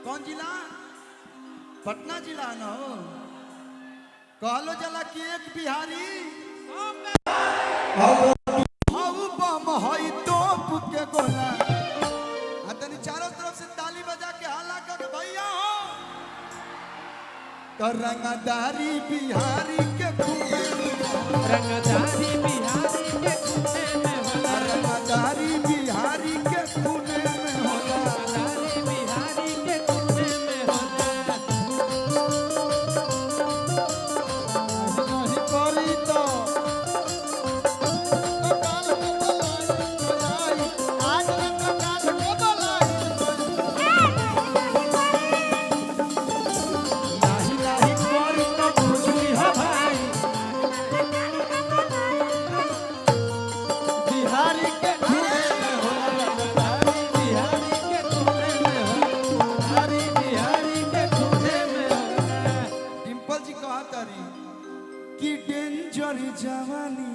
कौन जिला? पटना जिला न हो। कहलो जला कि एक बिहारी बम हई तोप के गोला। तनी चारों तरफ से ताली बजा के हल्ला कर भैया हो। तो रंगदारी बिहारी के खूबे रंगदारी बिहारी के खूने में होला। रंगदारी बिहारी के खूने में होला। रंगदारी बिहारी के खूने में होला। नहीं करी तो आज काल को बोलाई। नहीं नहीं करी तो बुझली हो भाई। बिहारी के खूने में होला। रंगदारी बिहारी के खूने में होला। रंगदारी बिहारी के खूने में होला। डिंपल जी कहा तारी कि डेंजर जवानी